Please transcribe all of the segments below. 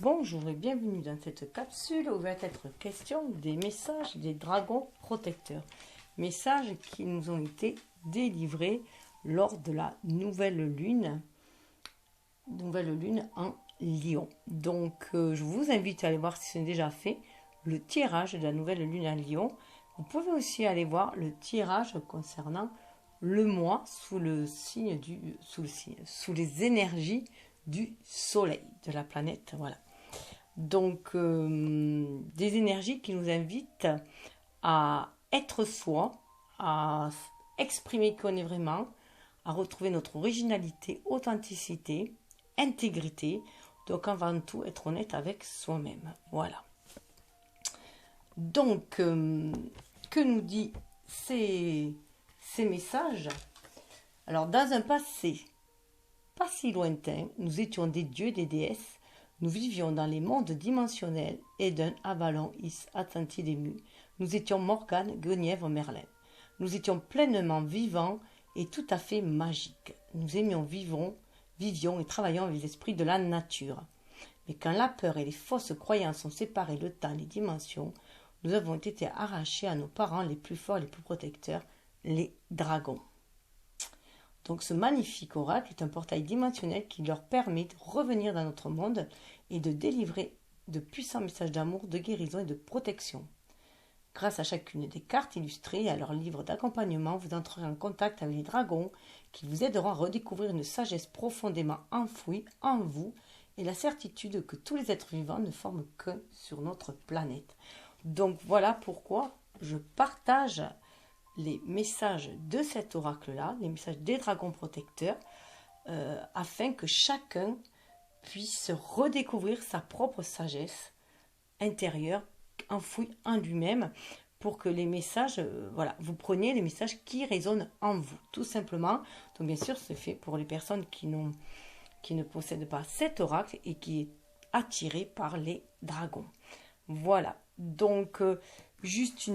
Bonjour et bienvenue dans cette capsule où va être question des messages des dragons protecteurs. Messages qui nous ont été délivrés lors de la nouvelle lune en Lion. Donc je vous invite à aller voir si c'est déjà fait le tirage de la nouvelle lune en Lion. Vous pouvez aussi aller voir le tirage concernant le mois sous les énergies du soleil, de la planète, voilà. Donc, des énergies qui nous invitent à être soi, à exprimer qui on est vraiment, à retrouver notre originalité, authenticité, intégrité. Donc, avant tout, être honnête avec soi-même. Voilà. Donc, que nous dit ces messages? Alors, dans un passé pas si lointain, nous étions des dieux et des déesses. Nous vivions dans les mondes dimensionnels, Eden, Avalon, Is, Atlantide et Mu. Nous étions Morgane, Guenièvre, Merlin. Nous étions pleinement vivants et tout à fait magiques. Nous aimions, vivions et travaillions avec les esprits de la nature. Mais quand la peur et les fausses croyances ont séparé le temps et les dimensions, nous avons été arrachés à nos parents les plus forts et les plus protecteurs, les dragons. Donc ce magnifique oracle est un portail dimensionnel qui leur permet de revenir dans notre monde et de délivrer de puissants messages d'amour, de guérison et de protection. Grâce à chacune des cartes illustrées et à leur livre d'accompagnement, vous entrerez en contact avec les dragons qui vous aideront à redécouvrir une sagesse profondément enfouie en vous et la certitude que tous les êtres vivants ne forment qu'un sur notre planète. Donc voilà pourquoi je partage les messages de cet oracle-là, les messages des dragons protecteurs, afin que chacun puisse redécouvrir sa propre sagesse intérieure, enfouie en lui-même, pour que les messages, vous preniez les messages qui résonnent en vous, tout simplement. Donc bien sûr, c'est fait pour les personnes qui ne possèdent pas cet oracle et qui est attiré par les dragons. Voilà, donc juste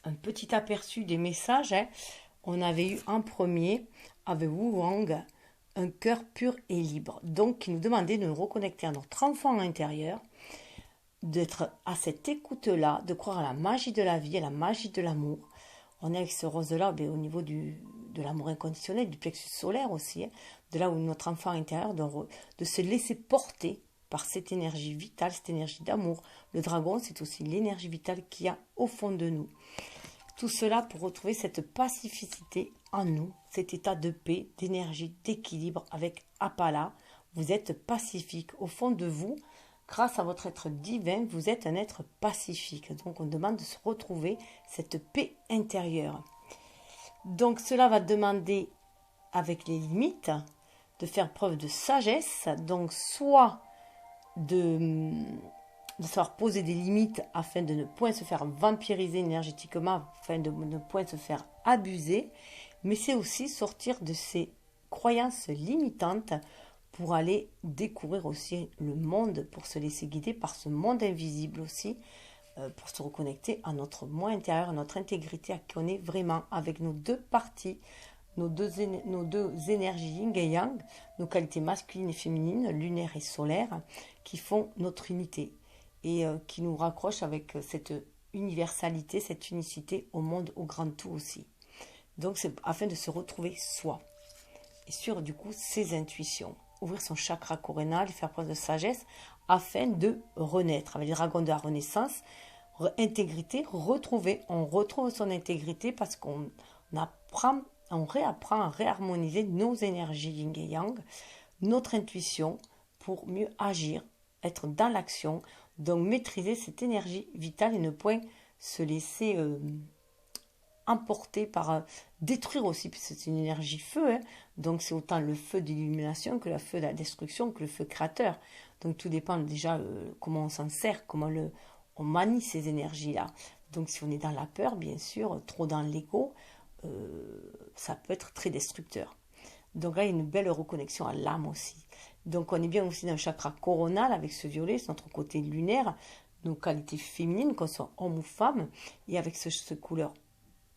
un petit aperçu des messages. On avait eu en premier, avec Wu Wang, un cœur pur et libre. Donc, qui nous demandait de nous reconnecter à notre enfant intérieur, d'être à cette écoute-là, de croire à la magie de la vie, à la magie de l'amour. On est avec ce rose-là au niveau de l'amour inconditionnel, du plexus solaire aussi, de là où notre enfant intérieur, de se laisser porter par cette énergie vitale, cette énergie d'amour. Le dragon, c'est aussi l'énergie vitale qu'il y a au fond de nous. Tout cela pour retrouver cette pacificité en nous, cet état de paix, d'énergie, d'équilibre avec Apala. Vous êtes pacifique. Au fond de vous, grâce à votre être divin, vous êtes un être pacifique. Donc on demande de se retrouver cette paix intérieure. Donc cela va demander, avec les limites, de faire preuve de sagesse. Donc soit de savoir poser des limites afin de ne point se faire vampiriser énergétiquement, afin de ne point se faire abuser, mais c'est aussi sortir de ces croyances limitantes pour aller découvrir aussi le monde, pour se laisser guider par ce monde invisible aussi, pour se reconnecter à notre moi intérieur, à notre intégrité, à qui on est vraiment, avec nos deux parties, nos deux énergies yin et yang, nos qualités masculines et féminines, lunaires et solaires, qui font notre unité et qui nous raccrochent avec cette universalité, cette unicité au monde, au grand tout aussi. Donc c'est afin de se retrouver soi et sur du coup ses intuitions, ouvrir son chakra coronal, faire preuve de sagesse afin de renaître avec les dragons de la renaissance, intégrité, on retrouve son intégrité parce qu'on réapprend à réharmoniser nos énergies yin et yang, notre intuition pour mieux agir, être dans l'action, donc maîtriser cette énergie vitale et ne point se laisser emporter par détruire aussi, puisque c'est une énergie feu, donc c'est autant le feu d'illumination que le feu de la destruction, que le feu créateur. Donc tout dépend déjà comment on s'en sert, comment on manie ces énergies-là. Donc si on est dans la peur, bien sûr, trop dans l'ego, ça peut être très destructeur. Donc là, il y a une belle reconnexion à l'âme aussi. Donc on est bien aussi dans le chakra coronal avec ce violet, c'est notre côté lunaire, nos qualités féminines, qu'on soit homme ou femme, et avec ce couleur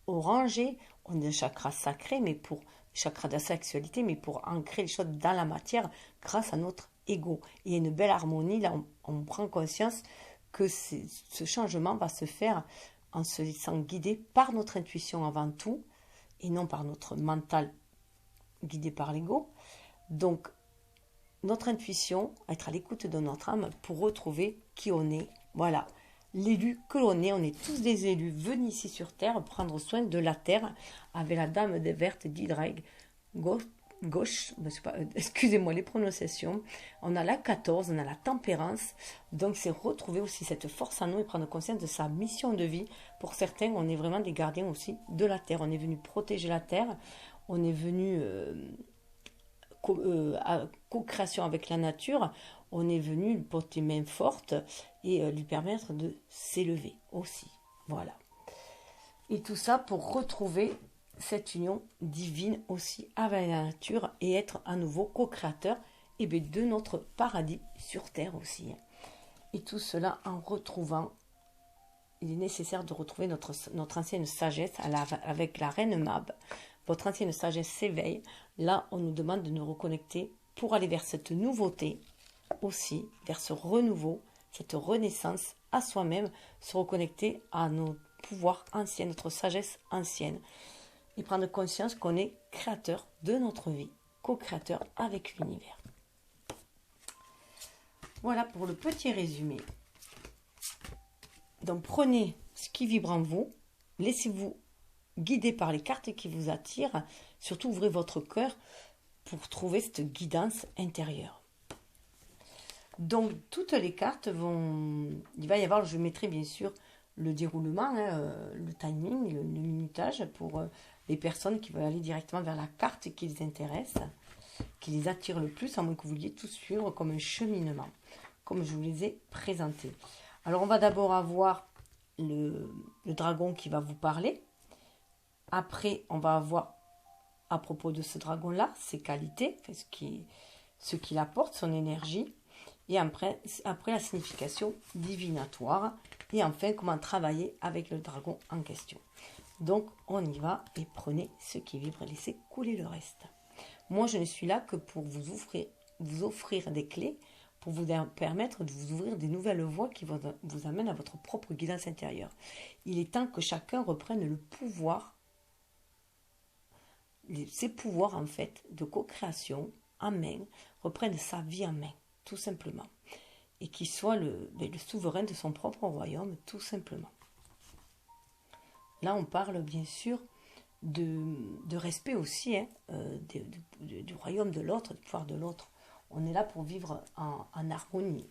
orangé, on est un chakra sacré, mais pour chakra de la sexualité, mais pour ancrer les choses dans la matière grâce à notre égaux. Il y a une belle harmonie, là on prend conscience que ce changement va se faire en se laissant guider par notre intuition avant tout, et non par notre mental guidé par l'ego. Donc, notre intuition, être à l'écoute de notre âme pour retrouver qui on est. Voilà, l'élu que l'on est, on est tous des élus venus ici sur Terre prendre soin de la Terre avec la dame des vertes d'Hydraig gauche, excusez-moi les prononciations, on a la 14, on a la tempérance, donc c'est retrouver aussi cette force en nous et prendre conscience de sa mission de vie. Pour certains, on est vraiment des gardiens aussi de la Terre, on est venu protéger la Terre, on est venu à co-création avec la nature, on est venu lui porter main forte et lui permettre de s'élever aussi. Voilà. Et tout ça pour retrouver cette union divine aussi avec la nature et être à nouveau co-créateur de notre paradis sur Terre aussi. Et tout cela en retrouvant, il est nécessaire de retrouver notre ancienne sagesse avec la reine Mab. Votre ancienne sagesse s'éveille. Là, on nous demande de nous reconnecter pour aller vers cette nouveauté aussi, vers ce renouveau, cette renaissance à soi-même, se reconnecter à nos pouvoirs anciens, notre sagesse ancienne, et prendre conscience qu'on est créateur de notre vie, co-créateur avec l'univers. Voilà pour le petit résumé. Donc prenez ce qui vibre en vous, laissez-vous guider par les cartes qui vous attirent, surtout ouvrez votre cœur pour trouver cette guidance intérieure. Donc toutes les cartes vont, il va y avoir, je mettrai bien sûr le déroulement, le timing, le minutage pour les personnes qui veulent aller directement vers la carte qui les intéresse, qui les attire le plus, à moins que vous vouliez tout suivre comme un cheminement, comme je vous les ai présentés. Alors on va d'abord avoir le dragon qui va vous parler. Après, on va avoir à propos de ce dragon-là, ses qualités, ce qu'il apporte, son énergie. Et après la signification divinatoire. Et enfin, comment travailler avec le dragon en question. Donc, on y va et prenez ce qui vibre et laissez couler le reste. Moi, je ne suis là que pour vous offrir des clés, pour vous permettre de vous ouvrir des nouvelles voies qui vous amènent à votre propre guidance intérieure. Il est temps que chacun reprenne le pouvoir, ses pouvoirs en fait de co-création en main, reprenne sa vie en main, tout simplement. Et qu'il soit le souverain de son propre royaume, tout simplement. Là, on parle bien sûr de respect aussi, du royaume de l'autre, du pouvoir de l'autre. On est là pour vivre en harmonie.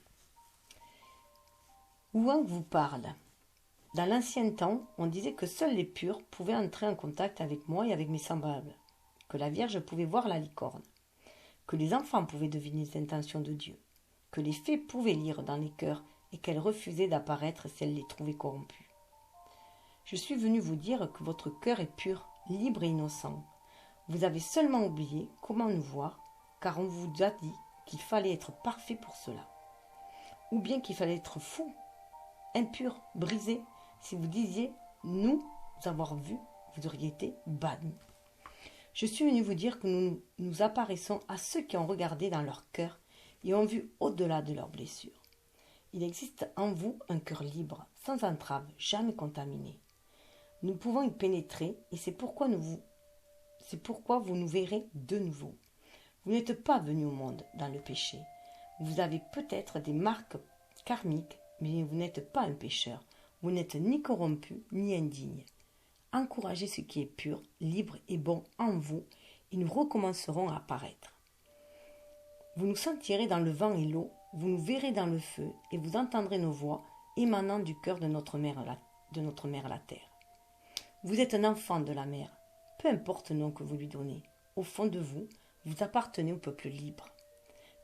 Ouang vous parle. Dans l'ancien temps, on disait que seuls les purs pouvaient entrer en contact avec moi et avec mes semblables, que la Vierge pouvait voir la licorne, que les enfants pouvaient deviner les intentions de Dieu, que les fées pouvaient lire dans les cœurs et qu'elles refusaient d'apparaître si elles les trouvaient corrompus. Je suis venu vous dire que votre cœur est pur, libre et innocent. Vous avez seulement oublié comment nous voir, car on vous a dit qu'il fallait être parfait pour cela. Ou bien qu'il fallait être fou, impur, brisé. Si vous disiez nous avoir vus, vous auriez été banni. Je suis venu vous dire que nous apparaissons à ceux qui ont regardé dans leur cœur et ont vu au-delà de leurs blessures. Il existe en vous un cœur libre, sans entrave, jamais contaminé. Nous pouvons y pénétrer et c'est pourquoi vous nous verrez de nouveau. Vous n'êtes pas venu au monde dans le péché. Vous avez peut-être des marques karmiques, mais vous n'êtes pas un pécheur. Vous n'êtes ni corrompu, ni indigne. Encouragez ce qui est pur, libre et bon en vous, et nous recommencerons à apparaître. Vous nous sentirez dans le vent et l'eau, vous nous verrez dans le feu, et vous entendrez nos voix émanant du cœur de notre mère la terre. Vous êtes un enfant de la mer, peu importe le nom que vous lui donnez. Au fond de vous, vous appartenez au peuple libre.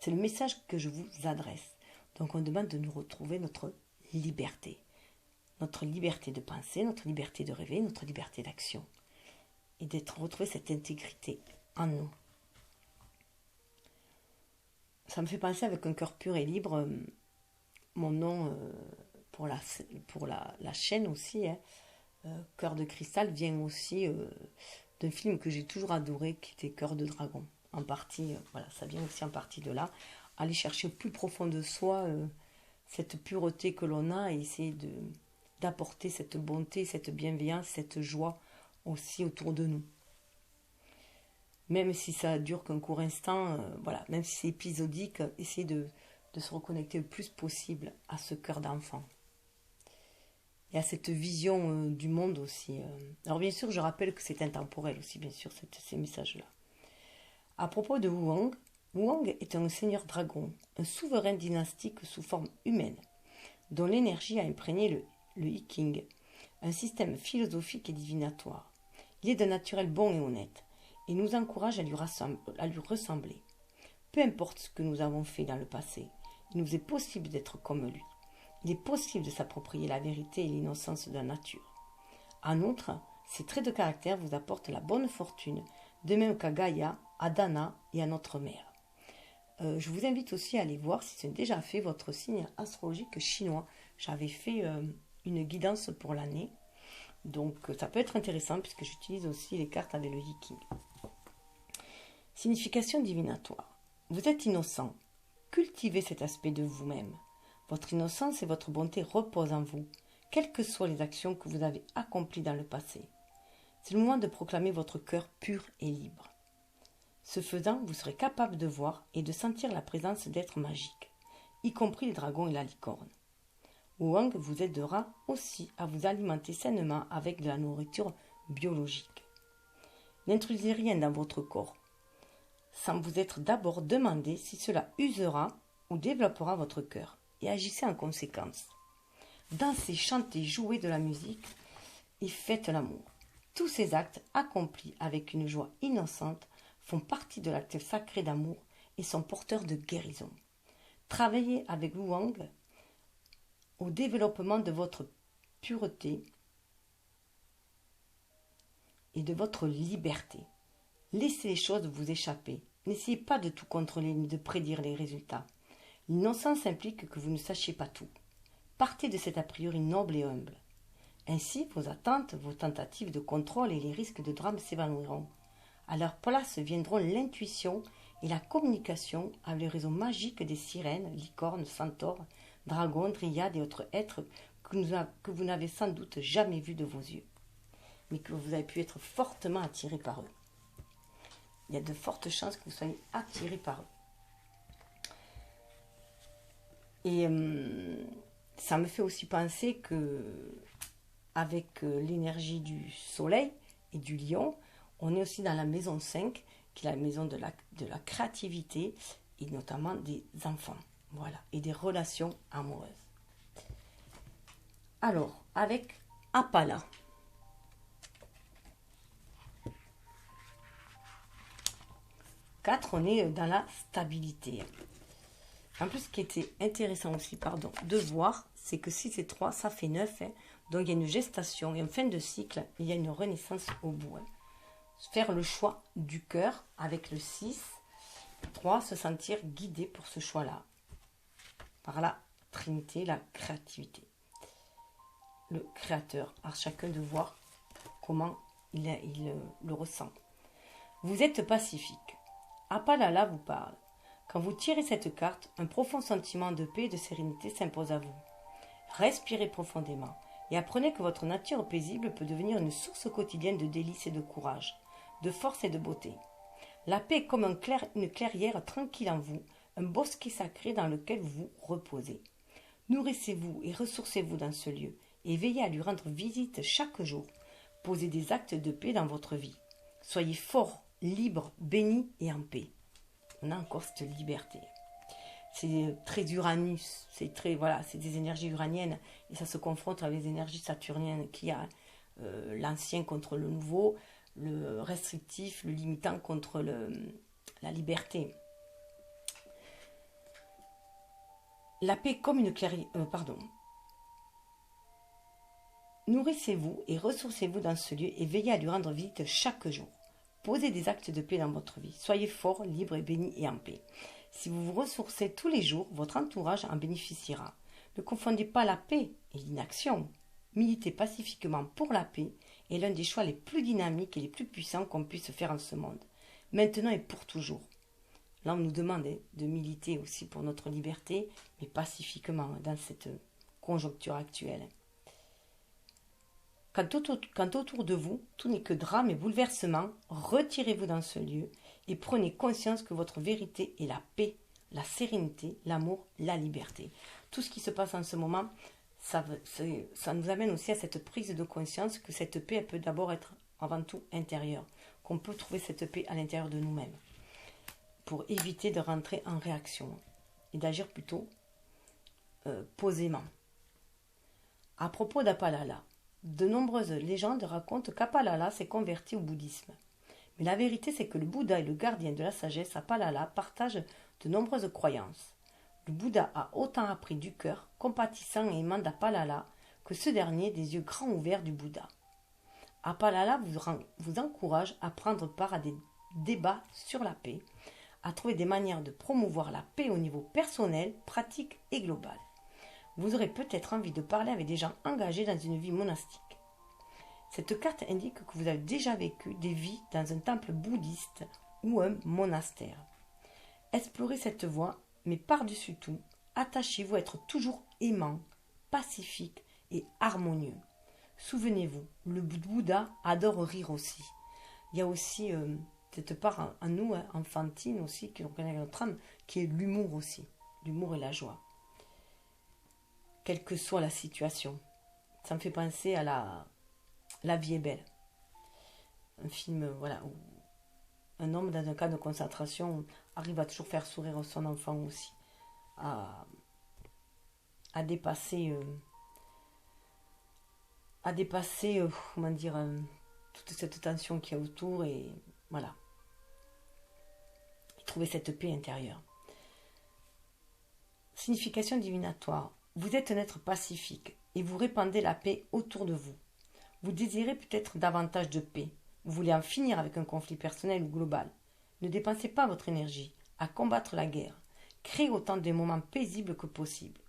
C'est le message que je vous adresse. Donc on demande de nous retrouver notre liberté. Notre liberté de penser, notre liberté de rêver, notre liberté d'action. Et d'être retrouver cette intégrité en nous. Ça me fait penser avec un cœur pur et libre, mon nom pour la chaîne aussi, Cœur de cristal, vient aussi d'un film que j'ai toujours adoré, qui était Cœur de dragon. En partie, voilà, ça vient aussi en partie de là. aller chercher au plus profond de soi cette pureté que l'on a et essayer d'apporter cette bonté, cette bienveillance, cette joie aussi autour de nous. Même si ça dure qu'un court instant, voilà, même si c'est épisodique, essayez de se reconnecter le plus possible à ce cœur d'enfant. Et à cette vision du monde aussi. Alors bien sûr, je rappelle que c'est intemporel aussi, bien sûr, ces messages-là. À propos de Wukong, Wukong est un seigneur dragon, un souverain dynastique sous forme humaine, dont l'énergie a imprégné le Yiking, un système philosophique et divinatoire. Il est d'un naturel bon et honnête, et nous encourage à lui ressembler. Peu importe ce que nous avons fait dans le passé, il nous est possible d'être comme lui. Il est possible de s'approprier la vérité et l'innocence de la nature. En outre, ces traits de caractère vous apportent la bonne fortune, de même qu'à Gaïa, à Dana et à notre mère. Je vous invite aussi à aller voir, si c'est déjà fait, votre signe astrologique chinois. J'avais fait une guidance pour l'année, donc ça peut être intéressant puisque j'utilise aussi les cartes avec le Yiking. Signification divinatoire. Vous êtes innocent. Cultivez cet aspect de vous-même. Votre innocence et votre bonté reposent en vous, quelles que soient les actions que vous avez accomplies dans le passé. C'est le moment de proclamer votre cœur pur et libre. Ce faisant, vous serez capable de voir et de sentir la présence d'êtres magiques, y compris les dragons et la licorne. Wukong vous aidera aussi à vous alimenter sainement avec de la nourriture biologique. N'intrusez rien dans votre corps, sans vous être d'abord demandé si cela usera ou développera votre cœur, et agissez en conséquence. Dansez, chantez, jouez de la musique et faites l'amour. Tous ces actes accomplis avec une joie innocente font partie de l'acte sacré d'amour et sont porteurs de guérison. Travaillez avec Wukong au développement de votre pureté et de votre liberté. Laissez les choses vous échapper. N'essayez pas de tout contrôler ni de prédire les résultats. L'innocence implique que vous ne sachiez pas tout. Partez de cet a priori noble et humble. Ainsi, vos attentes, vos tentatives de contrôle et les risques de drame s'évanouiront. À leur place viendront l'intuition et la communication avec le réseau magique des sirènes, licornes, centaures, dragons, dryades et autres êtres que vous n'avez sans doute jamais vus de vos yeux, mais que vous avez pu être fortement attiré par eux. Il y a de fortes chances que vous soyez attiré par eux. Et ça me fait aussi penser que, avec l'énergie du soleil et du lion, on est aussi dans la maison 5, qui est la maison de la créativité et notamment des enfants. Voilà, et des relations amoureuses. Alors, avec Apala. On est dans la stabilité. En plus, ce qui était intéressant aussi, de voir, c'est que si c'est 3, ça fait 9. Donc, il y a une gestation et en fin de cycle, il y a une renaissance au bout. Faire le choix du cœur avec le 6. 3, se sentir guidé pour ce choix-là. Par la Trinité, la créativité. Le Créateur. À chacun de voir comment il le ressent. Vous êtes pacifique. Apalala vous parle. Quand vous tirez cette carte, un profond sentiment de paix et de sérénité s'impose à vous. Respirez profondément et apprenez que votre nature paisible peut devenir une source quotidienne de délices et de courage, de force et de beauté. La paix est comme une clairière tranquille en vous, un bosquet sacré dans lequel vous vous reposez. Nourrissez-vous et ressourcez-vous dans ce lieu et veillez à lui rendre visite chaque jour. Posez des actes de paix dans votre vie. Soyez fort, libre, béni et en paix. On a encore cette liberté. C'est très Uranus, c'est des énergies uraniennes et ça se confronte avec les énergies saturniennes qui a l'ancien contre le nouveau, le restrictif, le limitant contre la liberté. La paix comme une clairière. Nourrissez-vous et ressourcez-vous dans ce lieu et veillez à lui rendre visite chaque jour. Posez des actes de paix dans votre vie. Soyez fort, libre et béni et en paix. Si vous vous ressourcez tous les jours, votre entourage en bénéficiera. Ne confondez pas la paix et l'inaction. Militer pacifiquement pour la paix est l'un des choix les plus dynamiques et les plus puissants qu'on puisse faire en ce monde, maintenant et pour toujours. Là, on nous demande de militer aussi pour notre liberté, mais pacifiquement dans cette conjoncture actuelle. Quand autour de vous, tout n'est que drame et bouleversement, retirez-vous dans ce lieu et prenez conscience que votre vérité est la paix, la sérénité, l'amour, la liberté. Tout ce qui se passe en ce moment, ça nous amène aussi à cette prise de conscience que cette paix, elle peut d'abord être avant tout intérieure, qu'on peut trouver cette paix à l'intérieur de nous-mêmes, pour éviter de rentrer en réaction et d'agir plutôt posément. À propos d'Apalala, de nombreuses légendes racontent qu'Apalala s'est converti au bouddhisme. Mais la vérité, c'est que le Bouddha et le gardien de la sagesse, Apalala, partagent de nombreuses croyances. Le Bouddha a autant appris du cœur, compatissant et aimant d'Apalala, que ce dernier des yeux grands ouverts du Bouddha. Apalala vous encourage à prendre part à des débats sur la paix, à trouver des manières de promouvoir la paix au niveau personnel, pratique et global. Vous aurez peut-être envie de parler avec des gens engagés dans une vie monastique. Cette carte indique que vous avez déjà vécu des vies dans un temple bouddhiste ou un monastère. Explorez cette voie, mais par-dessus tout, attachez-vous à être toujours aimant, pacifique et harmonieux. Souvenez-vous, le Bouddha adore rire aussi. Il y a aussi cette part en nous, enfantine aussi, qui reconnaît notre âme, qui est l'humour aussi. L'humour et la joie. Quelle que soit la situation. Ça me fait penser à La vie est belle. Un film, voilà, où un homme dans un camp de concentration arrive à toujours faire sourire son enfant aussi. À dépasser, comment dire, toute cette tension qu'il y a autour et voilà. Et trouver cette paix intérieure. Signification divinatoire. Vous êtes un être pacifique et vous répandez la paix autour de vous. Vous désirez peut-être davantage de paix. Vous voulez en finir avec un conflit personnel ou global. Ne dépensez pas votre énergie à combattre la guerre. Créez autant de moments paisibles que possible.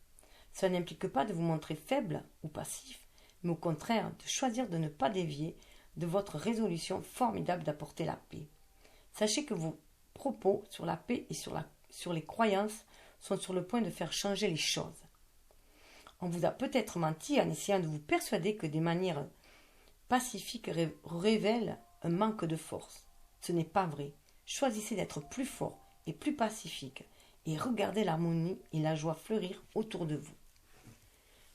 Cela n'implique pas de vous montrer faible ou passif, mais au contraire de choisir de ne pas dévier de votre résolution formidable d'apporter la paix. Sachez que vos propos sur la paix et sur les croyances sont sur le point de faire changer les choses. On vous a peut-être menti en essayant de vous persuader que des manières pacifiques révèlent un manque de force. Ce n'est pas vrai. Choisissez d'être plus fort et plus pacifique et regardez l'harmonie et la joie fleurir autour de vous.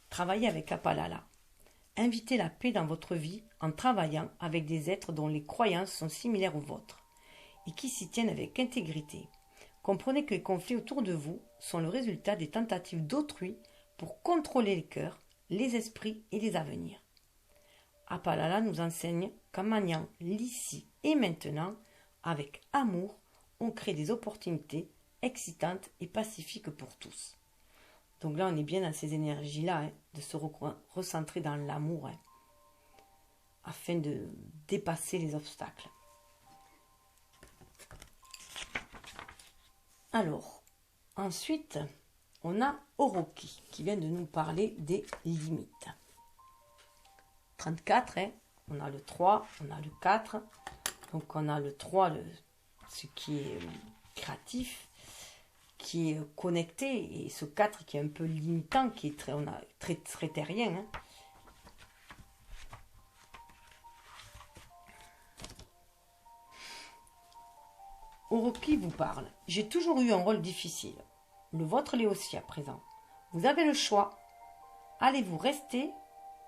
Travaillez avec Apalala. Invitez la paix dans votre vie en travaillant avec des êtres dont les croyances sont similaires aux vôtres et qui s'y tiennent avec intégrité. Comprenez que les conflits autour de vous sont le résultat des tentatives d'autrui pour contrôler les cœurs, les esprits et les avenirs. Apalala nous enseigne qu'en maniant l'ici et maintenant, avec amour, on crée des opportunités excitantes et pacifiques pour tous. Donc là, on est bien dans ces énergies-là, de se recentrer dans l'amour, afin de dépasser les obstacles. Alors, ensuite, on a Oroki qui vient de nous parler des limites. 34, on a le 3, on a le 4. Donc on a le 3, ce qui est créatif, qui est connecté, et ce 4 qui est un peu limitant, qui est très terrien. Oroki vous parle. J'ai toujours eu un rôle difficile. Le vôtre l'est aussi à présent. Vous avez le choix. Allez-vous rester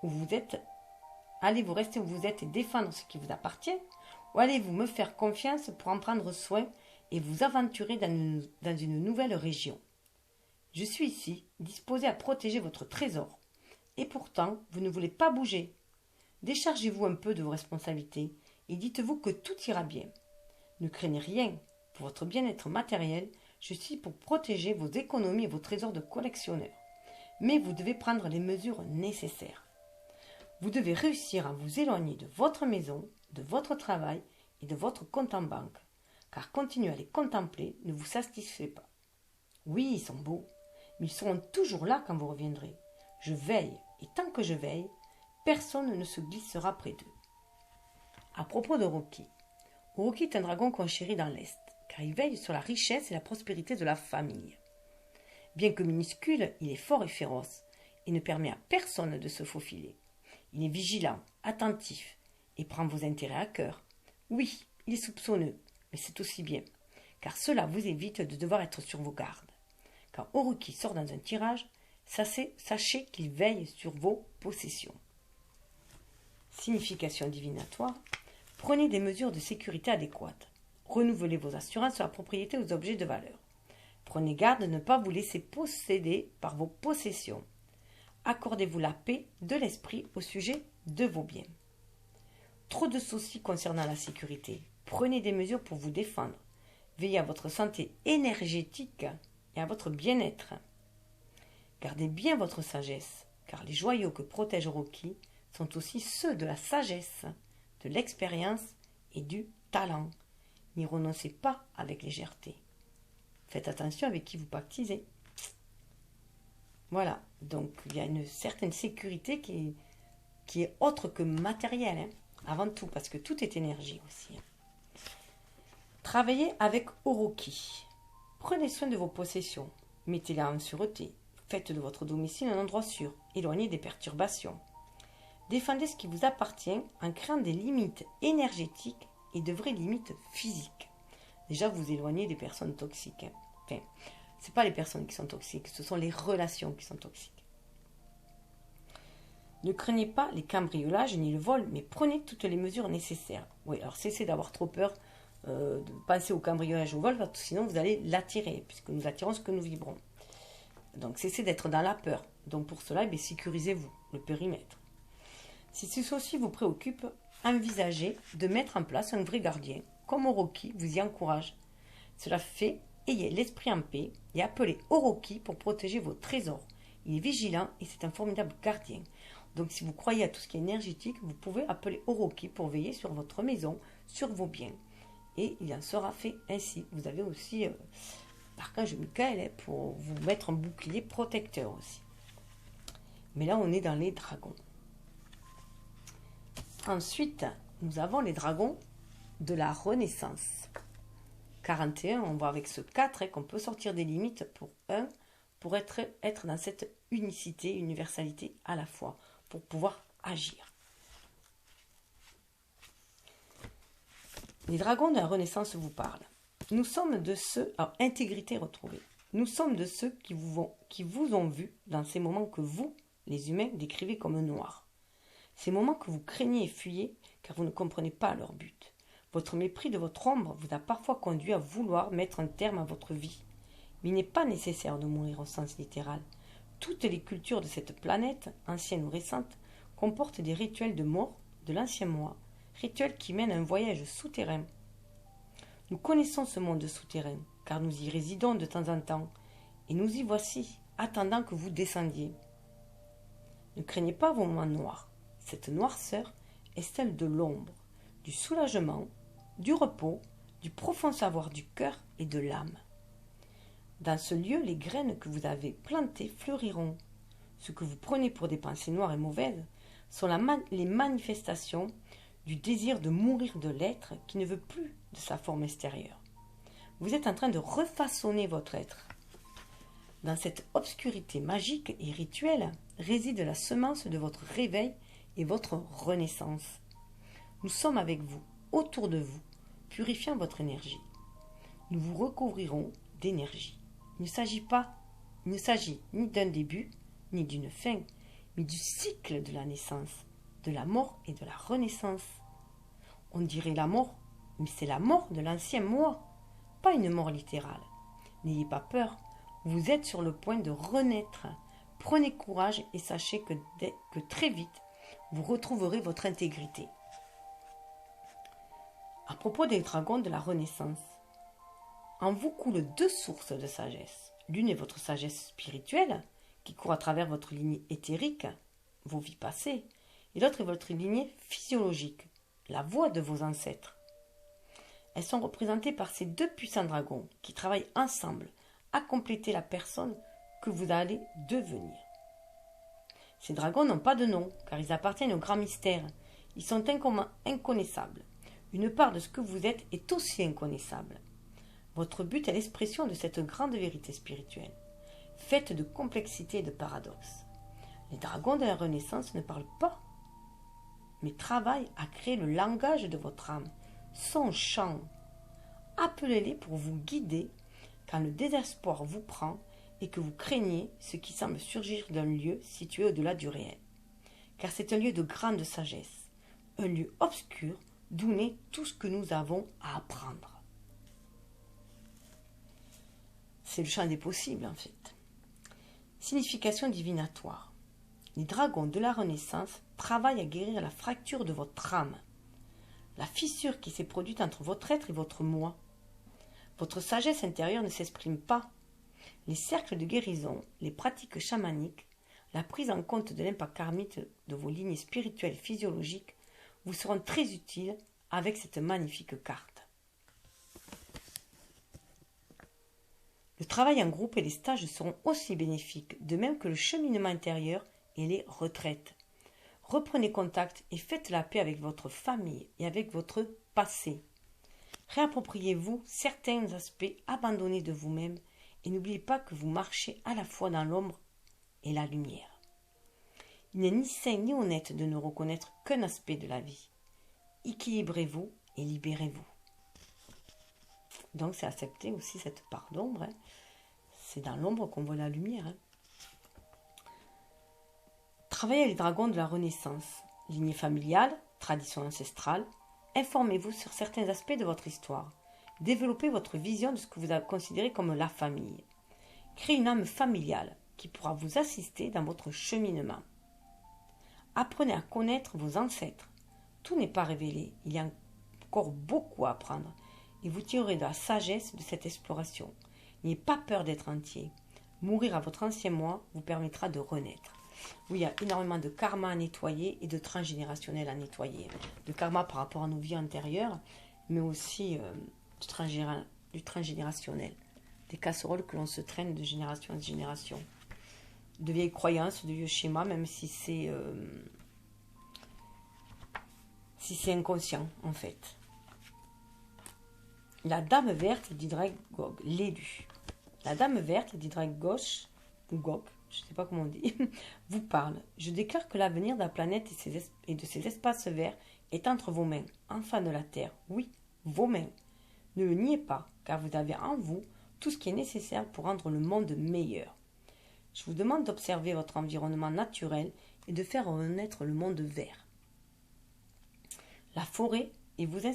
où vous êtes et défendre ce qui vous appartient, ou allez-vous me faire confiance pour en prendre soin et vous aventurer dans une nouvelle région? Je suis ici, disposé à protéger votre trésor. Et pourtant, vous ne voulez pas bouger. Déchargez-vous un peu de vos responsabilités et dites-vous que tout ira bien. Ne craignez rien. Pour votre bien-être matériel, je suis pour protéger vos économies et vos trésors de collectionneur. Mais vous devez prendre les mesures nécessaires. Vous devez réussir à vous éloigner de votre maison, de votre travail et de votre compte en banque, car continuer à les contempler ne vous satisfait pas. Oui, ils sont beaux, mais ils seront toujours là quand vous reviendrez. Je veille, et tant que je veille, personne ne se glissera près d'eux. À propos de Oroki, Oroki est un dragon qu'on chérit dans l'Est, car il veille sur la richesse et la prospérité de la famille. Bien que minuscule, il est fort et féroce, et ne permet à personne de se faufiler. Il est vigilant, attentif, et prend vos intérêts à cœur. Oui, il est soupçonneux, mais c'est aussi bien, car cela vous évite de devoir être sur vos gardes. Quand Orochi sort dans un tirage, sachez qu'il veille sur vos possessions. Signification divinatoire. Prenez des mesures de sécurité adéquates. Renouvelez vos assurances sur la propriété aux objets de valeur. Prenez garde de ne pas vous laisser posséder par vos possessions. Accordez-vous la paix de l'esprit au sujet de vos biens. Trop de soucis concernant la sécurité. Prenez des mesures pour vous défendre. Veillez à votre santé énergétique et à votre bien-être. Gardez bien votre sagesse, car les joyaux que protège Orochi sont aussi ceux de la sagesse, de l'expérience et du talent. N'y renoncez pas avec légèreté. Faites attention avec qui vous pactisez. Voilà, donc il y a une certaine sécurité qui est autre que matérielle, hein, avant tout, parce que tout est énergie aussi. Travaillez avec Orochi. Prenez soin de vos possessions. Mettez-les en sûreté. Faites de votre domicile un endroit sûr. Éloignez des perturbations. Défendez ce qui vous appartient en créant des limites énergétiques et de vraies limites physiques. Déjà, vous éloignez des personnes toxiques. Hein. Enfin, ce n'est pas les personnes qui sont toxiques, ce sont les relations qui sont toxiques. Ne craignez pas les cambriolages ni le vol, mais prenez toutes les mesures nécessaires. Oui, alors cessez d'avoir trop peur de penser au cambriolage ou au vol, parce que sinon vous allez l'attirer, puisque nous attirons ce que nous vibrons. Donc cessez d'être dans la peur. Donc pour cela, sécurisez-vous, le périmètre. Si ceci vous préoccupe, envisagez de mettre en place un vrai gardien, comme Orochi vous y encourage. Cela fait, ayez l'esprit en paix et appelez Orochi pour protéger vos trésors. Il est vigilant et c'est un formidable gardien. Donc si vous croyez à tout ce qui est énergétique, vous pouvez appeler Orochi pour veiller sur votre maison, sur vos biens. Et il en sera fait ainsi. Vous avez aussi l'archange Michael pour vous mettre un bouclier protecteur aussi. Mais là, on est dans les dragons. Ensuite, nous avons les dragons de la Renaissance. 41, on voit avec ce 4 qu'on peut sortir des limites pour 1, pour être dans cette unicité, universalité à la fois, pour pouvoir agir. Les dragons de la Renaissance vous parlent. Nous sommes de ceux, alors intégrité retrouvée, nous sommes de ceux qui vous ont vu dans ces moments que vous, les humains, décrivez comme noirs. Ces moments que vous craignez et fuyez car vous ne comprenez pas leur but. Votre mépris de votre ombre vous a parfois conduit à vouloir mettre un terme à votre vie. Mais il n'est pas nécessaire de mourir au sens littéral. Toutes les cultures de cette planète, anciennes ou récentes, comportent des rituels de mort de l'ancien moi, rituels qui mènent à un voyage souterrain. Nous connaissons ce monde souterrain, car nous y résidons de temps en temps, et nous y voici, attendant que vous descendiez. Ne craignez pas vos moments noirs. Cette noirceur est celle de l'ombre, du soulagement, du repos, du profond savoir du cœur et de l'âme. Dans ce lieu, les graines que vous avez plantées fleuriront. Ce que vous prenez pour des pensées noires et mauvaises sont les manifestations du désir de mourir de l'être qui ne veut plus de sa forme extérieure. Vous êtes en train de refaçonner votre être. Dans cette obscurité magique et rituelle réside la semence de votre réveil et votre renaissance. Nous sommes avec vous, autour de vous, purifiant votre énergie. Nous vous recouvrirons d'énergie. Il ne s'agit ni d'un début, ni d'une fin, mais du cycle de la naissance, de la mort et de la renaissance. On dirait la mort, mais c'est la mort de l'ancien moi, pas une mort littérale. N'ayez pas peur, vous êtes sur le point de renaître. Prenez courage et sachez que très vite, vous retrouverez votre intégrité. À propos des dragons de la Renaissance, en vous coulent deux sources de sagesse. L'une est votre sagesse spirituelle, qui court à travers votre lignée éthérique, vos vies passées, et l'autre est votre lignée physiologique, la voix de vos ancêtres. Elles sont représentées par ces deux puissants dragons qui travaillent ensemble à compléter la personne que vous allez devenir. Ces dragons n'ont pas de nom, car ils appartiennent au grand mystère. Ils sont inconnaissables. Une part de ce que vous êtes est aussi inconnaissable. Votre but est l'expression de cette grande vérité spirituelle, faite de complexité et de paradoxes. Les dragons de la Renaissance ne parlent pas, mais travaillent à créer le langage de votre âme, son chant. Appelez-les pour vous guider quand le désespoir vous prend et que vous craignez ce qui semble surgir d'un lieu situé au-delà du réel. Car c'est un lieu de grande sagesse, un lieu obscur d'où naît tout ce que nous avons à apprendre. C'est le champ des possibles en fait. Signification divinatoire. Les dragons de la Renaissance travaillent à guérir la fracture de votre âme, la fissure qui s'est produite entre votre être et votre moi. Votre sagesse intérieure ne s'exprime pas. Les cercles de guérison, les pratiques chamaniques, la prise en compte de l'impact karmique de vos lignes spirituelles et physiologiques vous seront très utiles avec cette magnifique carte. Le travail en groupe et les stages seront aussi bénéfiques, de même que le cheminement intérieur et les retraites. Reprenez contact et faites la paix avec votre famille et avec votre passé. Réappropriez-vous certains aspects abandonnés de vous-même et n'oubliez pas que vous marchez à la fois dans l'ombre et la lumière. Il n'est ni sain ni honnête de ne reconnaître qu'un aspect de la vie. Équilibrez-vous et libérez-vous. Donc c'est accepter aussi cette part d'ombre. Hein. C'est dans l'ombre qu'on voit la lumière. Hein. Travaillez les dragons de la Renaissance, lignée familiale, tradition ancestrale. Informez-vous sur certains aspects de votre histoire. Développez votre vision de ce que vous avez considéré comme la famille. Créez une âme familiale qui pourra vous assister dans votre cheminement. Apprenez à connaître vos ancêtres. Tout n'est pas révélé, il y a encore beaucoup à apprendre et vous tirerez de la sagesse de cette exploration. N'ayez pas peur d'être entier. Mourir à votre ancien moi vous permettra de renaître. Oui, il y a énormément de karma à nettoyer et de transgénérationnel à nettoyer. De karma par rapport à nos vies antérieures, mais aussi du transgénérationnel. Des casseroles que l'on se traîne de génération en génération. De vieilles croyances, de vieux schémas, même si c'est inconscient en fait. La dame verte d'Hydrac Gog, l'élu. La dame verte d'Hydrac Gauche, ou Gog, je ne sais pas comment on dit, vous parle. Je déclare que l'avenir de la planète et de ses espaces verts est entre vos mains, enfants de la Terre. Oui, vos mains. Ne le niez pas, car vous avez en vous tout ce qui est nécessaire pour rendre le monde meilleur. Je vous demande d'observer votre environnement naturel et de faire renaître le monde vert. La forêt et vous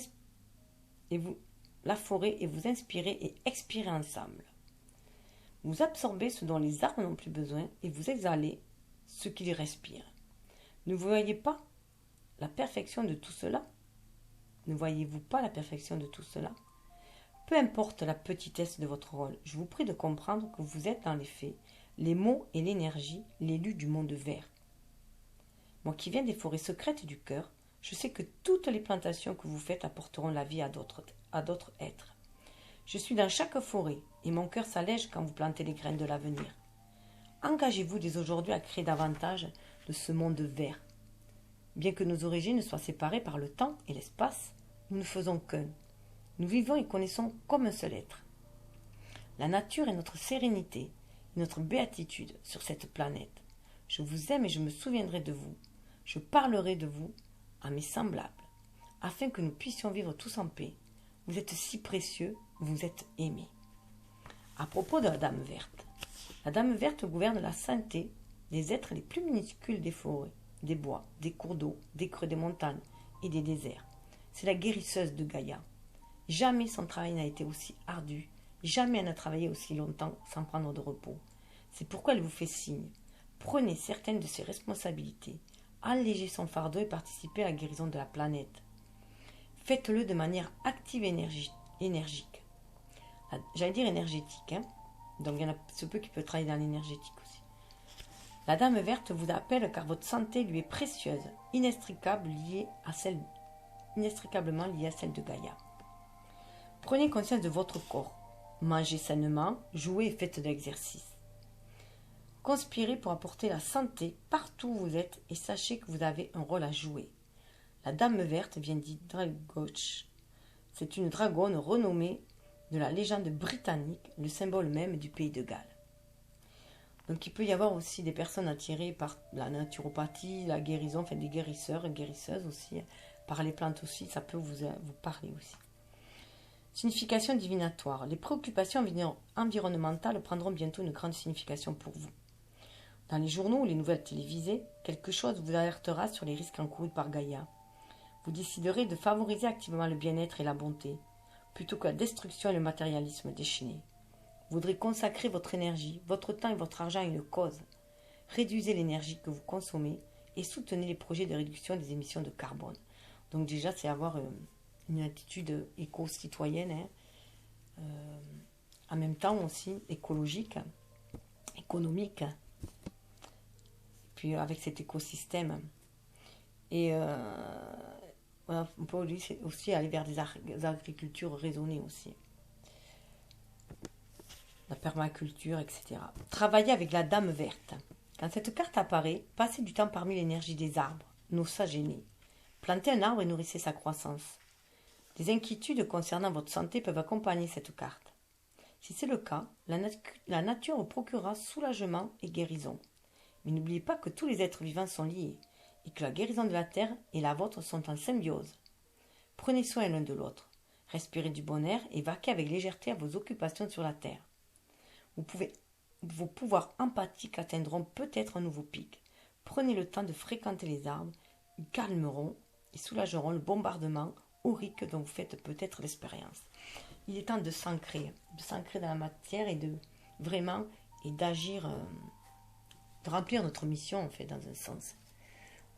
inspirez et expirez ensemble. Vous absorbez ce dont les arbres n'ont plus besoin et vous exhalez ce qu'ils respirent. Ne voyez pas la perfection de tout cela? Ne voyez-vous pas la perfection de tout cela? Peu importe la petitesse de votre rôle, je vous prie de comprendre que vous êtes dans les faits, les mots et l'énergie, l'élu du monde vert. Moi qui viens des forêts secrètes du cœur, je sais que toutes les plantations que vous faites apporteront la vie à d'autres êtres. Je suis dans chaque forêt et mon cœur s'allège quand vous plantez les graines de l'avenir. Engagez-vous dès aujourd'hui à créer davantage de ce monde vert. Bien que nos origines soient séparées par le temps et l'espace, nous ne faisons qu'un. Nous vivons et connaissons comme un seul être. La nature est notre sérénité, notre béatitude sur cette planète. Je vous aime et je me souviendrai de vous. Je parlerai de vous à mes semblables, afin que nous puissions vivre tous en paix. Vous êtes si précieux, vous êtes aimés. À propos de la Dame verte, la Dame verte gouverne la santé des êtres les plus minuscules des forêts, des bois, des cours d'eau, des creux des montagnes et des déserts. C'est la guérisseuse de Gaïa. Jamais son travail n'a été aussi ardu, jamais elle n'a travaillé aussi longtemps sans prendre de repos. C'est pourquoi elle vous fait signe. Prenez certaines de ses responsabilités, allégez son fardeau et participez à la guérison de la planète. Faites-le de manière active et énergique. J'allais dire énergétique, hein. Donc il y en a ce peu qui peut travailler dans l'énergétique aussi. La Dame verte vous appelle car votre santé lui est précieuse, inextricablement liée à celle de Gaïa. Prenez conscience de votre corps. Mangez sainement, jouez et faites de l'exercice. Conspirez pour apporter la santé partout où vous êtes et sachez que vous avez un rôle à jouer. La Dame verte vient d'Hydrac Gauche. C'est une dragonne renommée de la légende britannique, le symbole même du pays de Galles. Donc il peut y avoir aussi des personnes attirées par la naturopathie, la guérison, enfin des guérisseurs et guérisseuses aussi, par les plantes aussi, ça peut vous parler aussi. Signification divinatoire. Les préoccupations environnementales prendront bientôt une grande signification pour vous. Dans les journaux ou les nouvelles télévisées, quelque chose vous alertera sur les risques encourus par Gaïa. Vous déciderez de favoriser activement le bien-être et la bonté, plutôt que la destruction et le matérialisme déchaîné. Vous voudrez consacrer votre énergie, votre temps et votre argent à une cause. Réduisez l'énergie que vous consommez et soutenez les projets de réduction des émissions de carbone. Donc déjà, c'est avoir une attitude éco-citoyenne, en même temps aussi écologique, économique, puis avec cet écosystème. Et voilà, on peut aussi aller vers des agricultures raisonnées aussi. La permaculture, etc. Travailler avec la dame verte. Quand cette carte apparaît, passez du temps parmi l'énergie des arbres, nos sages aînés. Plantez un arbre et nourrissez sa croissance. Des inquiétudes concernant votre santé peuvent accompagner cette carte. Si c'est le cas, la nature vous procurera soulagement et guérison. Mais n'oubliez pas que tous les êtres vivants sont liés et que la guérison de la terre et la vôtre sont en symbiose. Prenez soin l'un de l'autre. Respirez du bon air et vaquez avec légèreté à vos occupations sur la terre. Vos pouvoirs empathiques atteindront peut-être un nouveau pic. Prenez le temps de fréquenter les arbres, ils calmeront et soulageront le bombardement aurique dont vous faites peut-être l'expérience. Il est temps de s'ancrer dans la matière et de vraiment et d'agir, de remplir notre mission en fait dans un sens.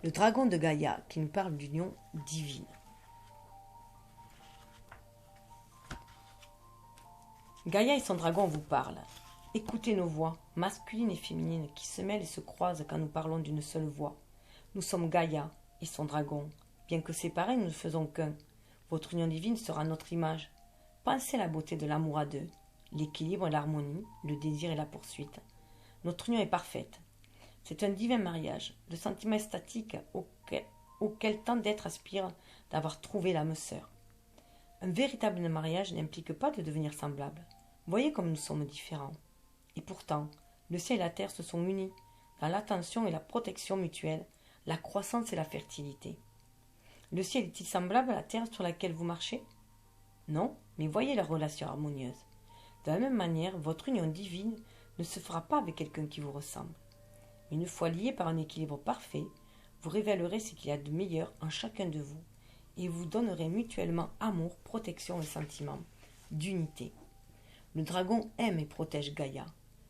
Le dragon de Gaïa qui nous parle d'union divine. Gaïa et son dragon vous parlent. Écoutez nos voix, masculines et féminines, qui se mêlent et se croisent quand nous parlons d'une seule voix. Nous sommes Gaïa et son dragon. Bien que séparés, nous ne faisons qu'un. Votre union divine sera notre image. Pensez à la beauté de l'amour à deux, l'équilibre et l'harmonie, le désir et la poursuite. Notre union est parfaite. C'est un divin mariage, le sentiment extatique auquel tant d'êtres aspirent d'avoir trouvé l'âme sœur. Un véritable mariage n'implique pas de devenir semblables. Voyez comme nous sommes différents. Et pourtant, le ciel et la terre se sont unis dans l'attention et la protection mutuelle, la croissance et la fertilité. Le ciel est-il semblable à la terre sur laquelle vous marchez? Non, mais voyez leur relation harmonieuse. De la même manière, votre union divine ne se fera pas avec quelqu'un qui vous ressemble. Une fois liés par un équilibre parfait, vous révélerez ce qu'il y a de meilleur en chacun de vous et vous donnerez mutuellement amour, protection et sentiment d'unité. Le dragon aime et protège Gaïa.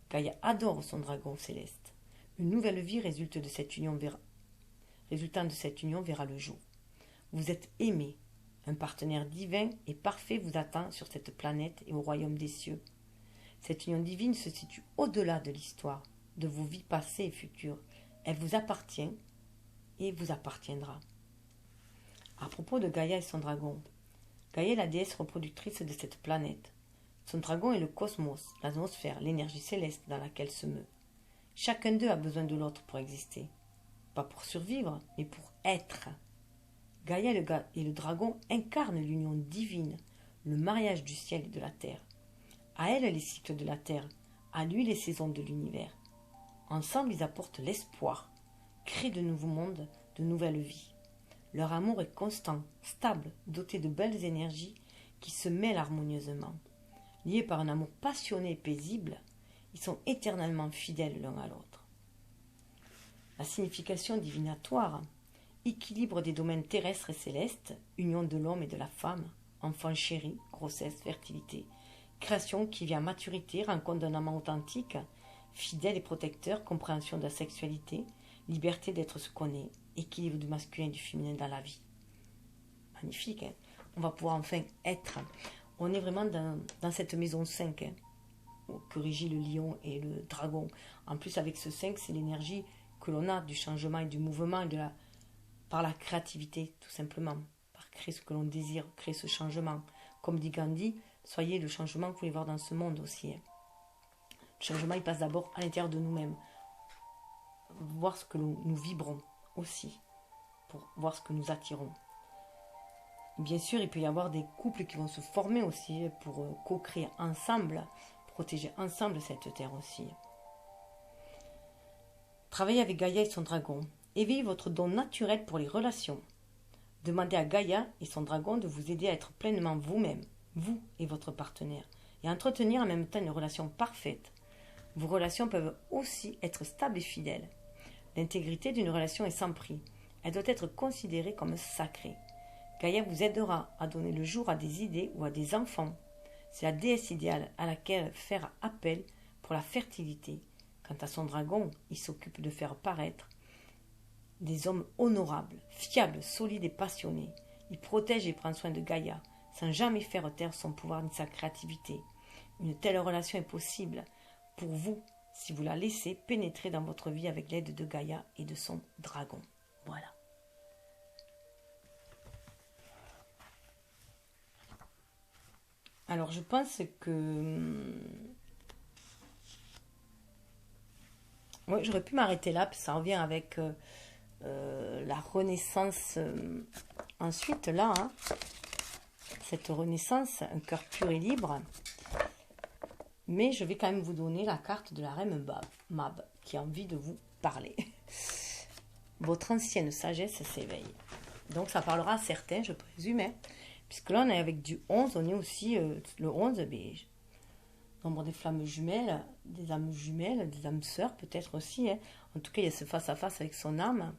Gaïa adore son dragon céleste. Une nouvelle vie résultant de cette union verra le jour. Vous êtes aimés. Un partenaire divin et parfait vous attend sur cette planète et au royaume des cieux. Cette union divine se situe au-delà de l'histoire, de vos vies passées et futures. Elle vous appartient et vous appartiendra. À propos de Gaïa et son dragon, Gaïa est la déesse reproductrice de cette planète. Son dragon est le cosmos, l'atmosphère, l'énergie céleste dans laquelle se meut. Chacun d'eux a besoin de l'autre pour exister. Pas pour survivre, mais pour être. Gaïa et le dragon incarnent l'union divine, le mariage du ciel et de la terre. À elle les cycles de la terre, à lui les saisons de l'univers. Ensemble, ils apportent l'espoir, créent de nouveaux mondes, de nouvelles vies. Leur amour est constant, stable, doté de belles énergies qui se mêlent harmonieusement. Liés par un amour passionné et paisible, ils sont éternellement fidèles l'un à l'autre. La signification divinatoire, équilibre des domaines terrestres et célestes, union de l'homme et de la femme, enfant chéri, grossesse, fertilité, création qui vient à maturité, rencontre d'un amant authentique, fidèle et protecteur, compréhension de la sexualité, liberté d'être ce qu'on est, équilibre du masculin et du féminin dans la vie. Magnifique, hein? On va pouvoir enfin être. On est vraiment dans cette maison 5, hein, que régit le lion et le dragon. En plus, avec ce 5, c'est l'énergie que l'on a du changement et du mouvement et par la créativité, tout simplement. Par créer ce que l'on désire, créer ce changement. Comme dit Gandhi, soyez le changement que vous voulez voir dans ce monde aussi. Hein. Le changement, il passe d'abord à l'intérieur de nous-mêmes. Voir ce que nous vibrons aussi, pour voir ce que nous attirons. Bien sûr, il peut y avoir des couples qui vont se former aussi pour co-créer ensemble, protéger ensemble cette terre aussi. Travaillez avec Gaïa et son dragon. Éveillez votre don naturel pour les relations. Demandez à Gaïa et son dragon de vous aider à être pleinement vous-même, vous et votre partenaire, et à entretenir en même temps une relation parfaite. Vos relations peuvent aussi être stables et fidèles. L'intégrité d'une relation est sans prix. Elle doit être considérée comme sacrée. Gaïa vous aidera à donner le jour à des idées ou à des enfants. C'est la déesse idéale à laquelle faire appel pour la fertilité. Quant à son dragon, il s'occupe de faire paraître des hommes honorables, fiables, solides et passionnés. Il protège et prend soin de Gaïa, sans jamais faire taire son pouvoir ni sa créativité. Une telle relation est possible pour vous si vous la laissez pénétrer dans votre vie avec l'aide de Gaïa et de son dragon. Voilà. Alors je pense que... Oui, j'aurais pu m'arrêter là, parce que ça revient avec la renaissance. Ensuite, là, hein, cette renaissance, un cœur pur et libre. Mais je vais quand même vous donner la carte de la reine Mab, qui a envie de vous parler. Votre ancienne sagesse s'éveille. Donc ça parlera à certains, je présume, hein, puisque là on est avec du 11, on est aussi le 11, mais nombre des flammes jumelles, des âmes sœurs peut-être aussi. Hein. En tout cas, il y a ce face-à-face avec son âme,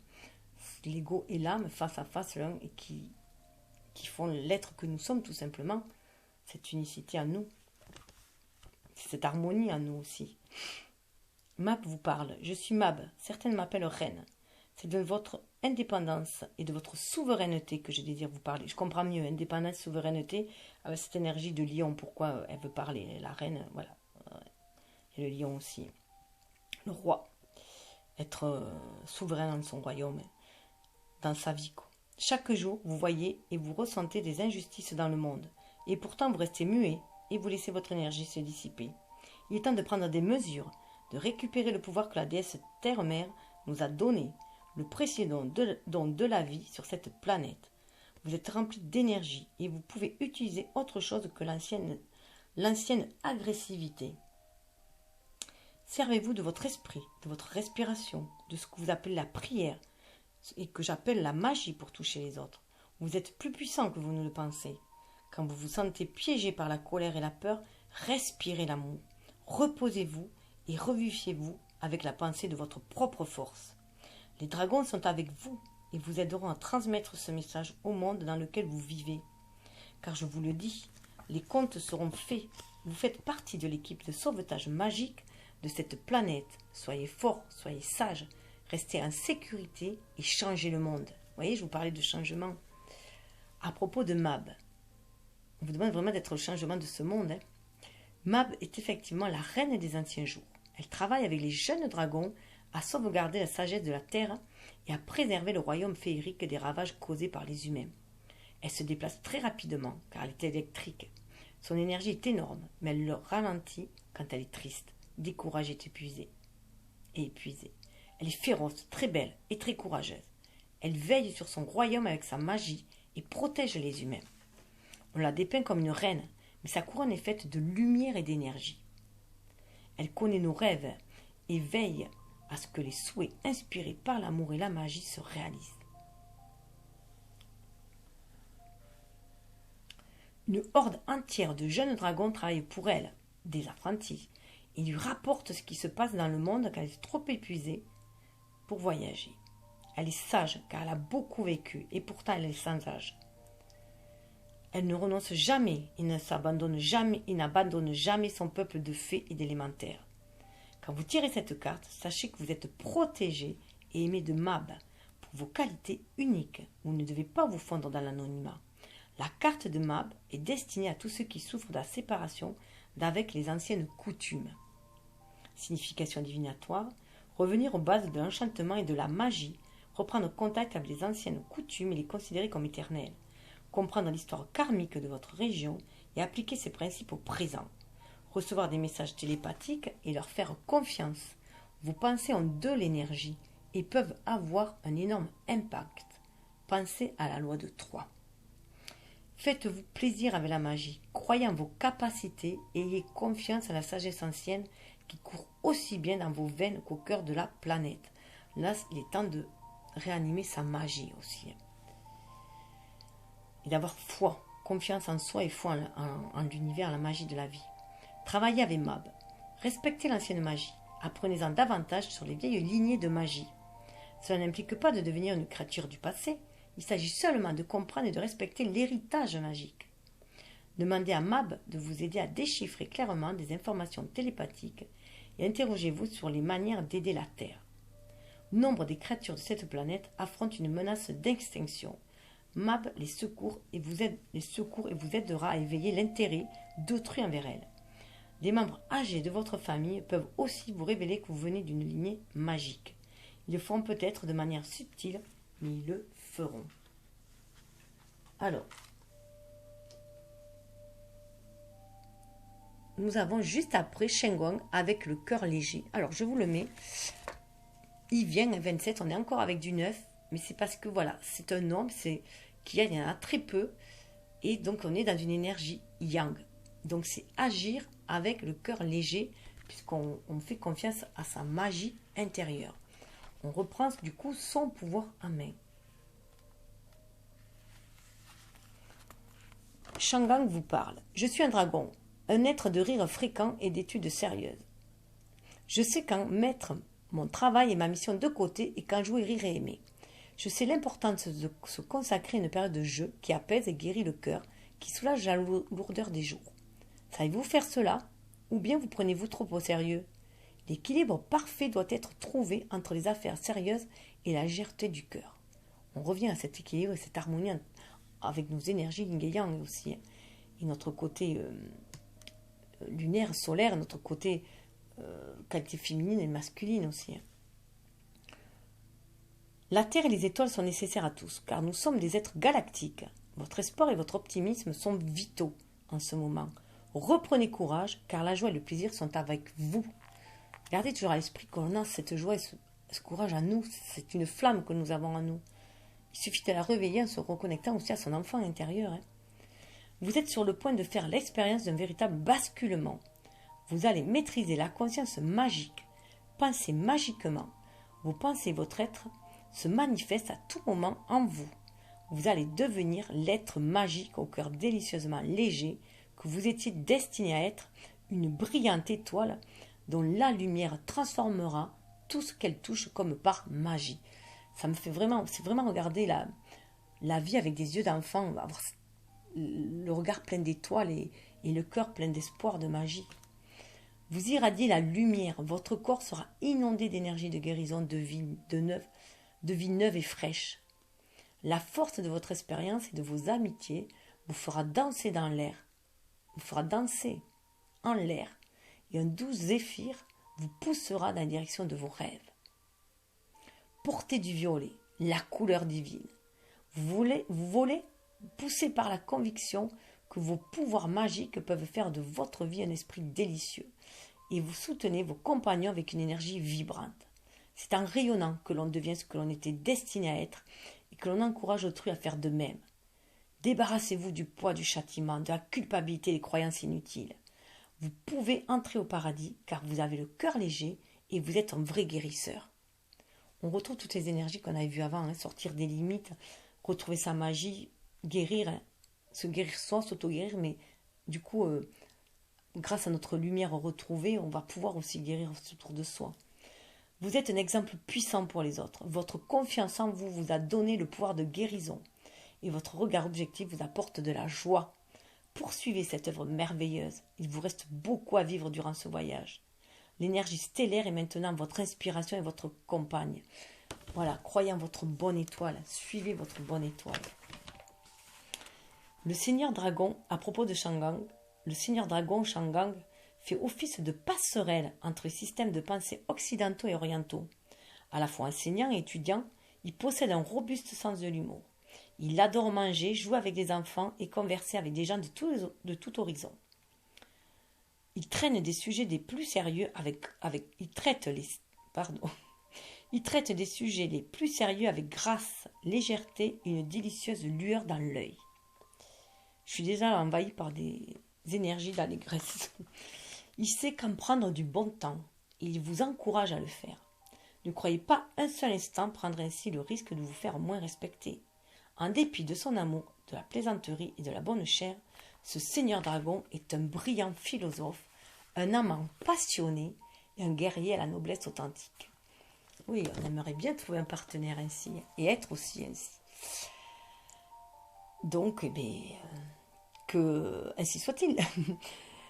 l'ego et l'âme face à face l'un et qui font l'être que nous sommes tout simplement, cette unicité en nous, cette harmonie en nous aussi. Mab vous parle, je suis Mab, certaines m'appellent reine. C'est de votre indépendance et de votre souveraineté que je désire vous parler. Je comprends mieux, indépendance, souveraineté, avec cette énergie de lion, pourquoi elle veut parler. La reine, voilà. Et le lion aussi. Le roi. Être souverain dans son royaume, dans sa vie. Quoi. Chaque jour, vous voyez et vous ressentez des injustices dans le monde. Et pourtant, vous restez muet et vous laissez votre énergie se dissiper. Il est temps de prendre des mesures, de récupérer le pouvoir que la déesse Terre-Mère nous a donné, le précieux don de la vie sur cette planète. Vous êtes rempli d'énergie et vous pouvez utiliser autre chose que l'ancienne agressivité. Servez-vous de votre esprit, de votre respiration, de ce que vous appelez la prière et que j'appelle la magie pour toucher les autres. Vous êtes plus puissant que vous ne le pensez. Quand vous vous sentez piégé par la colère et la peur, respirez l'amour. Reposez-vous et revivifiez-vous avec la pensée de votre propre force. Les dragons sont avec vous et vous aideront à transmettre ce message au monde dans lequel vous vivez. Car je vous le dis, les contes seront faits. Vous faites partie de l'équipe de sauvetage magique de cette planète. Soyez forts, soyez sages, restez en sécurité et changez le monde. Vous voyez, je vous parlais de changement. À propos de Mab, on vous demande vraiment d'être le changement de ce monde. Hein. Mab est effectivement la reine des anciens jours. Elle travaille avec les jeunes dragons à sauvegarder la sagesse de la terre et à préserver le royaume féerique des ravages causés par les humains. Elle se déplace très rapidement car elle est électrique. Son énergie est énorme, mais elle le ralentit quand elle est triste, découragée et épuisée. Elle est féroce, très belle et très courageuse. Elle veille sur son royaume avec sa magie et protège les humains. On la dépeint comme une reine, mais sa couronne est faite de lumière et d'énergie. Elle connaît nos rêves et veille à ce que les souhaits inspirés par l'amour et la magie se réalisent. Une horde entière de jeunes dragons travaille pour elle, des apprentis, et lui rapporte ce qui se passe dans le monde quand elle est trop épuisée pour voyager. Elle est sage car elle a beaucoup vécu et pourtant elle est sans âge. Elle ne renonce jamais et n'abandonne jamais son peuple de fées et d'élémentaires. Quand vous tirez cette carte, sachez que vous êtes protégé et aimé de Mab pour vos qualités uniques. Vous ne devez pas vous fondre dans l'anonymat. La carte de Mab est destinée à tous ceux qui souffrent de la séparation d'avec les anciennes coutumes. Signification divinatoire, revenir aux bases de l'enchantement et de la magie, reprendre contact avec les anciennes coutumes et les considérer comme éternelles, comprendre l'histoire karmique de votre région et appliquer ces principes au présent, recevoir des messages télépathiques et leur faire confiance. Vos pensées ont de l'énergie et peuvent avoir un énorme impact. Pensez à la loi de 3. Faites-vous plaisir avec la magie. Croyez en vos capacités et ayez confiance en la sagesse ancienne qui court aussi bien dans vos veines qu'au cœur de la planète. Là, il est temps de réanimer sa magie aussi. Et d'avoir foi, confiance en soi et foi en l'univers, en la magie de la vie. Travaillez avec Mab. Respectez l'ancienne magie. Apprenez-en davantage sur les vieilles lignées de magie. Cela n'implique pas de devenir une créature du passé. Il s'agit seulement de comprendre et de respecter l'héritage magique. Demandez à Mab de vous aider à déchiffrer clairement des informations télépathiques et interrogez-vous sur les manières d'aider la Terre. Nombre des créatures de cette planète affrontent une menace d'extinction. Mab les secourt et vous aidera à éveiller l'intérêt d'autrui envers elles. Des membres âgés de votre famille peuvent aussi vous révéler que vous venez d'une lignée magique. Ils le feront peut-être de manière subtile, mais ils le feront. Alors, nous avons juste après Shenggong avec le cœur léger. Alors, je vous le mets. Il vient à 27, on est encore avec du 9, mais c'est parce que voilà, c'est un nombre, il y en a très peu, et donc on est dans une énergie yang. Donc c'est agir avec le cœur léger, puisqu'on fait confiance à sa magie intérieure. On reprend du coup son pouvoir en main. Shenggong vous parle. Je suis un dragon, un être de rire fréquent et d'études sérieuses. Je sais quand mettre mon travail et ma mission de côté et quand jouer, rire et aimer. Je sais l'importance de se consacrer à une période de jeu qui apaise et guérit le cœur, qui soulage la lourdeur des jours. Savez-vous faire cela? Ou bien vous prenez-vous trop au sérieux? L'équilibre parfait doit être trouvé entre les affaires sérieuses et la légèreté du cœur. On revient à cet équilibre et cette harmonie avec nos énergies yin-yang aussi. Et notre côté lunaire, solaire, notre côté qualité féminine et masculine aussi. La Terre et les étoiles sont nécessaires à tous, car nous sommes des êtres galactiques. Votre espoir et votre optimisme sont vitaux en ce moment. Reprenez courage, car la joie et le plaisir sont avec vous. Gardez toujours à l'esprit qu'on a cette joie et ce courage en nous. C'est une flamme que nous avons en nous. Il suffit de la réveiller en se reconnectant aussi à son enfant intérieur. Vous êtes sur le point de faire l'expérience d'un véritable basculement. Vous allez maîtriser la conscience magique. Pensez magiquement. Vos pensées et votre être se manifestent à tout moment en vous. Vous allez devenir l'être magique au cœur délicieusement léger que vous étiez destiné à être, une brillante étoile dont la lumière transformera tout ce qu'elle touche comme par magie. Ça me fait vraiment, c'est vraiment regarder la vie avec des yeux d'enfant, avoir le regard plein d'étoiles et le cœur plein d'espoir, de magie. Vous irradiez la lumière, votre corps sera inondé d'énergie de guérison, de vie neuve et fraîche. La force de votre expérience et de vos amitiés vous fera danser dans l'air, vous fera danser en l'air, et un doux zéphyr vous poussera dans la direction de vos rêves. Portez du violet, la couleur divine. Vous volez, poussé par la conviction que vos pouvoirs magiques peuvent faire de votre vie un esprit délicieux, et vous soutenez vos compagnons avec une énergie vibrante. C'est en rayonnant que l'on devient ce que l'on était destiné à être et que l'on encourage autrui à faire de même. Débarrassez-vous du poids du châtiment, de la culpabilité et des croyances inutiles. Vous pouvez entrer au paradis car vous avez le cœur léger et vous êtes un vrai guérisseur. On retrouve toutes les énergies qu'on avait vues avant, sortir des limites, retrouver sa magie, guérir, se guérir soi, s'auto-guérir, mais du coup, grâce à notre lumière retrouvée, on va pouvoir aussi guérir autour de soi. Vous êtes un exemple puissant pour les autres. Votre confiance en vous vous a donné le pouvoir de guérison. Et votre regard objectif vous apporte de la joie. Poursuivez cette œuvre merveilleuse. Il vous reste beaucoup à vivre durant ce voyage. L'énergie stellaire est maintenant votre inspiration et votre compagne. Voilà, croyez en votre bonne étoile. Suivez votre bonne étoile. Le Seigneur Dragon, à propos de Shenggong, le Seigneur Dragon Shenggong fait office de passerelle entre les systèmes de pensée occidentaux et orientaux. À la fois enseignant et étudiant, il possède un robuste sens de l'humour. Il adore manger, jouer avec des enfants et converser avec des gens de tout horizon. Il traite des sujets les plus sérieux Il traite des sujets les plus sérieux avec grâce, légèreté et une délicieuse lueur dans l'œil. Je suis déjà envahie par des énergies d'allégresse. Il sait qu'en prendre du bon temps. Il vous encourage à le faire. Ne croyez pas un seul instant prendre ainsi le risque de vous faire moins respecter. En dépit de son amour, de la plaisanterie et de la bonne chère, ce seigneur dragon est un brillant philosophe, un amant passionné et un guerrier à la noblesse authentique. Oui, on aimerait bien trouver un partenaire ainsi et être aussi ainsi. Donc, eh bien, que ainsi soit-il.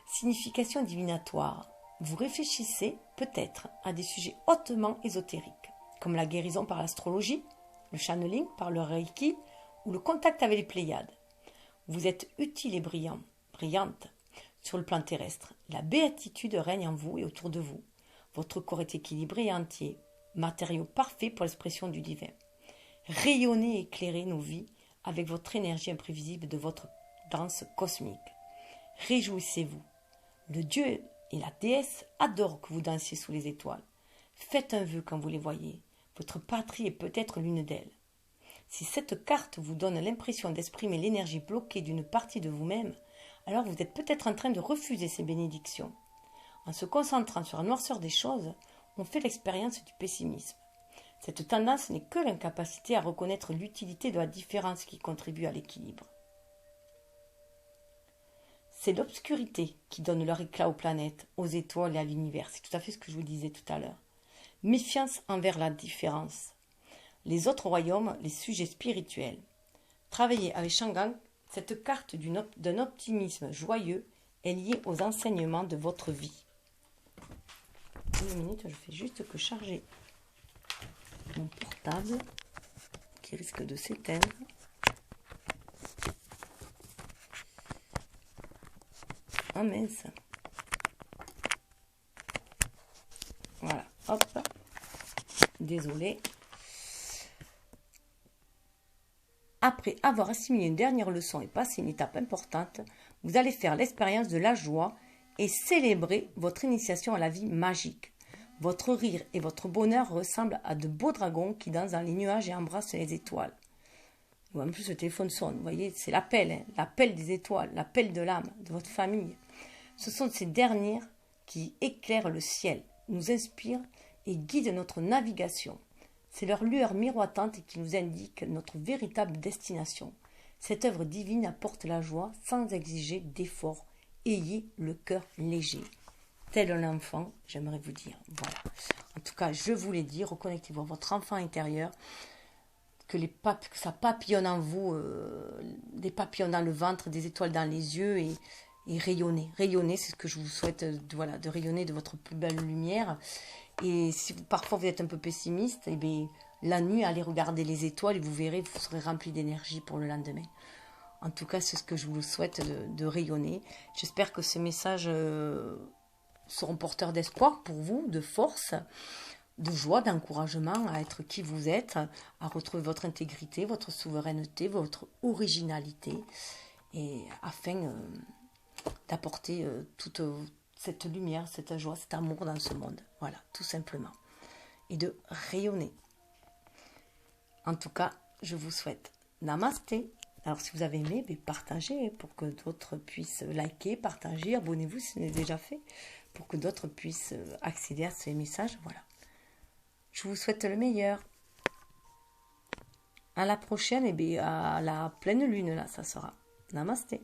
Signification divinatoire. Vous réfléchissez peut-être à des sujets hautement ésotériques, comme la guérison par l'astrologie, le channeling par le reiki ou le contact avec les Pléiades. Vous êtes utile et brillante sur le plan terrestre. La béatitude règne en vous et autour de vous. Votre corps est équilibré et entier, matériau parfait pour l'expression du divin. Rayonnez et éclairez nos vies avec votre énergie imprévisible de votre danse cosmique. Réjouissez-vous. Le dieu et la déesse adorent que vous dansiez sous les étoiles. Faites un vœu quand vous les voyez. Votre patrie est peut-être l'une d'elles. Si cette carte vous donne l'impression d'exprimer l'énergie bloquée d'une partie de vous-même, alors vous êtes peut-être en train de refuser ces bénédictions. En se concentrant sur la noirceur des choses, on fait l'expérience du pessimisme. Cette tendance n'est que l'incapacité à reconnaître l'utilité de la différence qui contribue à l'équilibre. C'est l'obscurité qui donne leur éclat aux planètes, aux étoiles et à l'univers. C'est tout à fait ce que je vous disais tout à l'heure. Méfiance envers la différence. Les autres royaumes, les sujets spirituels. Travaillez avec Shangang, cette carte d'un optimisme joyeux est liée aux enseignements de votre vie. Une minute, je fais juste que charger mon portable qui risque de s'éteindre. Ah mince. Voilà, hop. Désolée. Après avoir assimilé une dernière leçon et passé une étape importante, vous allez faire l'expérience de la joie et célébrer votre initiation à la vie magique. Votre rire et votre bonheur ressemblent à de beaux dragons qui dansent dans les nuages et embrassent les étoiles. En plus, le téléphone sonne. Vous voyez, c'est l'appel, l'appel des étoiles, l'appel de l'âme, de votre famille. Ce sont ces dernières qui éclairent le ciel, nous inspirent et guident notre navigation. C'est leur lueur miroitante qui nous indique notre véritable destination. Cette œuvre divine apporte la joie sans exiger d'efforts. Ayez le cœur léger. Tel un enfant, j'aimerais vous dire. Voilà. En tout cas, je vous l'ai dit, reconnectez-vous à votre enfant intérieur, que ça papillonne en vous, des papillons dans le ventre, des étoiles dans les yeux et rayonner. Rayonner, c'est ce que je vous souhaite, de rayonner de votre plus belle lumière. Et si parfois vous êtes un peu pessimiste, eh bien, la nuit, allez regarder les étoiles et vous verrez, vous serez rempli d'énergie pour le lendemain. En tout cas, c'est ce que je vous souhaite de rayonner. J'espère que ces messages seront porteurs d'espoir pour vous, de force, de joie, d'encouragement à être qui vous êtes, à retrouver votre intégrité, votre souveraineté, votre originalité, et afin d'apporter toute cette lumière, cette joie, cet amour dans ce monde. Voilà, tout simplement. Et de rayonner. En tout cas, je vous souhaite namasté. Alors, si vous avez aimé, partagez pour que d'autres puissent liker, partager, abonnez-vous si ce n'est déjà fait, pour que d'autres puissent accéder à ces messages. Voilà. Je vous souhaite le meilleur. À la prochaine, et bien à la pleine lune, là, ça sera. Namasté.